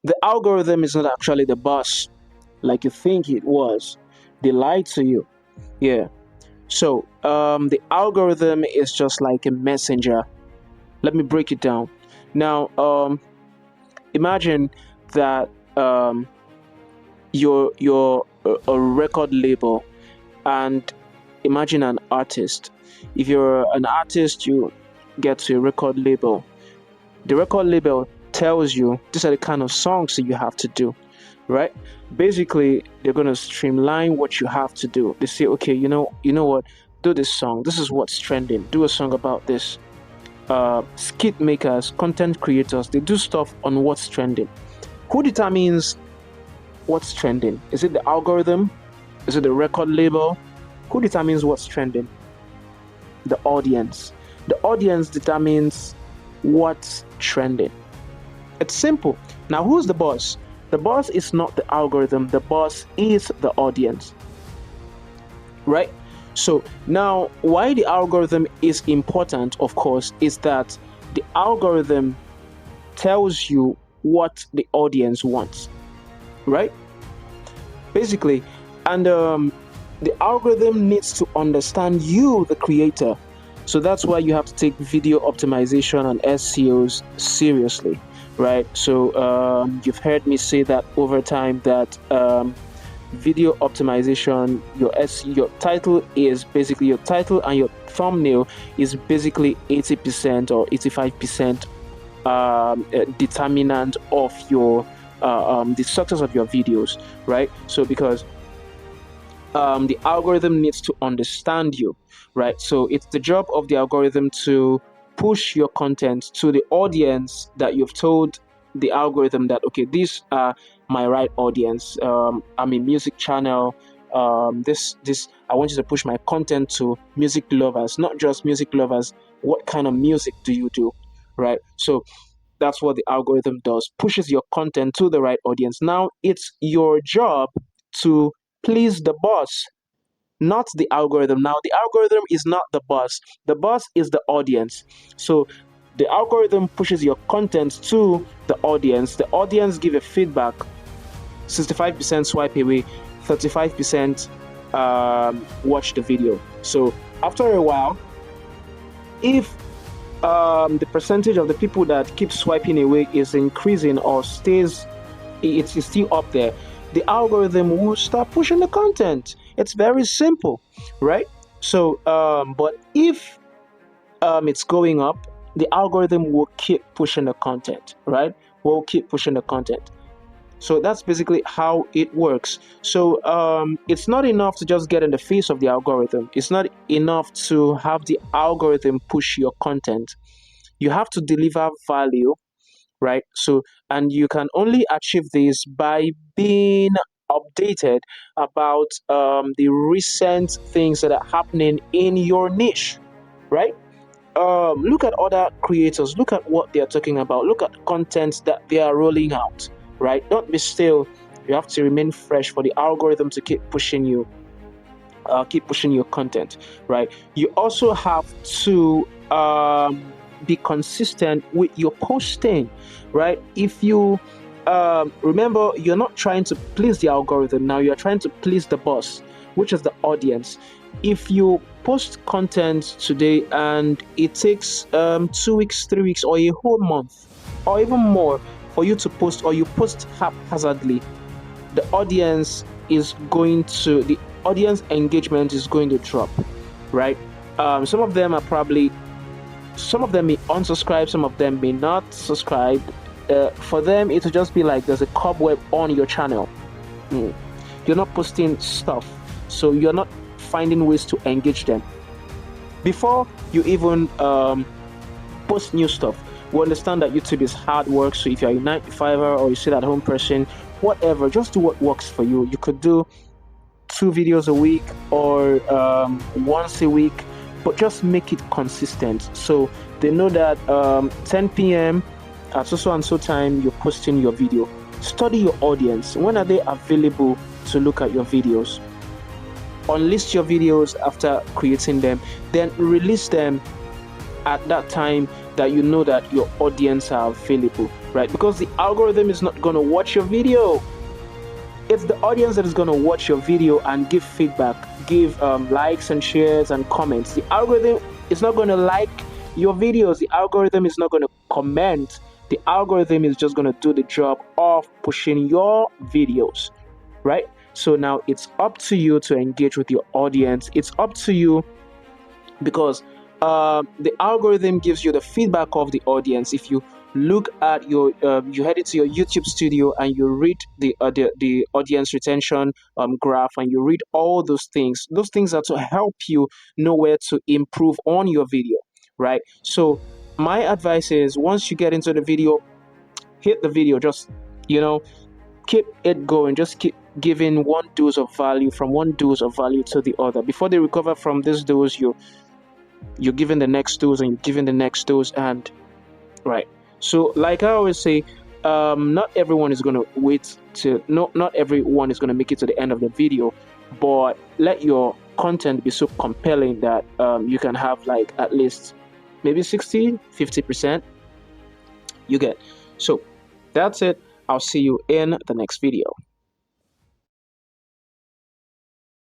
The algorithm is not actually the boss like you think it was. They lied to you. Yeah. So the algorithm is just like a messenger. Let me break it down. Now, imagine that you're a record label, and imagine an artist. If you're an artist, you get to a record label. The record label tells you these are the kind of songs that you have to do, right? Basically, they're gonna streamline what you have to do. They say, okay, you know what, do this song. This is what's trending. Do a song about this. Skit makers, content creators, they do stuff on what's trending. Who determines what's trending? Is it the algorithm? Is it the record label? Who determines what's trending? The audience. The audience determines what's trending. It's simple. Now, who's the boss? The boss is not the algorithm, the boss is the audience, right? So, now, why the algorithm is important, of course, is that the algorithm tells you what the audience wants, right? Basically, and the algorithm needs to understand you, the creator. So that's why you have to take video optimization and SEOs seriously, right? So you've heard me say that over time that video optimization, your title is basically your title, and your thumbnail is basically 80% or 85% determinant of your the success of your videos, right? So because the algorithm needs to understand you, right? So it's the job of the algorithm to push your content to the audience that you've told the algorithm that, okay, these are my right audience. I'm a music channel. This I want you to push my content to music lovers, not just music lovers. What kind of music do you do, right? So that's what the algorithm does, pushes your content to the right audience. Now it's your job to please the boss, not the algorithm. Now the algorithm is not the boss is the audience. So the algorithm pushes your content to the audience give a feedback, 65% swipe away, 35% watch the video. So after a while, if the percentage of the people that keep swiping away is increasing or stays, it's still up there, the algorithm will start pushing the content. It's very simple, right? So but if it's going up, the algorithm will keep pushing the content, right? Will keep pushing the content. So that's basically how it works. So it's not enough to just get in the face of the algorithm. It's not enough to have the algorithm push your content. You have to deliver value, right? So, and you can only achieve this by being updated about the recent things that are happening in your niche, right? Look at other creators, look at what they are talking about, look at content that they are rolling out, right? Don't be still. You have to remain fresh for the algorithm to keep pushing your content, right? You also have to be consistent with your posting, right? If you remember, you're not trying to please the algorithm now, you're trying to please the boss, which is the audience. If you post content today and it takes 2 weeks, 3 weeks, or a whole month, or even more for you to post, or you post haphazardly, the audience the audience engagement is going to drop, right? Some of them may unsubscribe, some of them may not subscribe. For them, it will just be like there's a cobweb on your channel. You're not posting stuff, so you're not finding ways to engage them. Before you even post new stuff, we understand that YouTube is hard work. So if you're a 9 to 5er or you sit at home person, whatever, just do what works for you. You could do 2 videos a week or once a week, but just make it consistent. So they know that 10 p.m. at so and so time you're posting your video. Study your audience. When are they available to look at your videos? Unlist your videos after creating them, then release them at that time that you know that your audience are available, right? Because the algorithm is not going to watch your video. It's the audience that is going to watch your video and give feedback, give likes and shares and comments. The algorithm is not going to like your videos. The algorithm is not going to comment. The algorithm is just going to do the job of pushing your videos, right? So now it's up to you to engage with your audience. It's up to you because the algorithm gives you the feedback of the audience. If you look at your you head into your YouTube studio and you read the audience retention graph, and you read all those things are to help you know where to improve on your video, right? So my advice is, once you get into the video, hit the video, just you know keep it going, just keep giving one dose of value, from one dose of value to the other. Before they recover from this dose, you're giving the next dose and you're giving the next dose, and right. So like I always say, not everyone is going to wait to not everyone is going to make it to the end of the video, but let your content be so compelling that you can have like at least maybe 60-50%, you get. So that's it. I'll see you in the next video.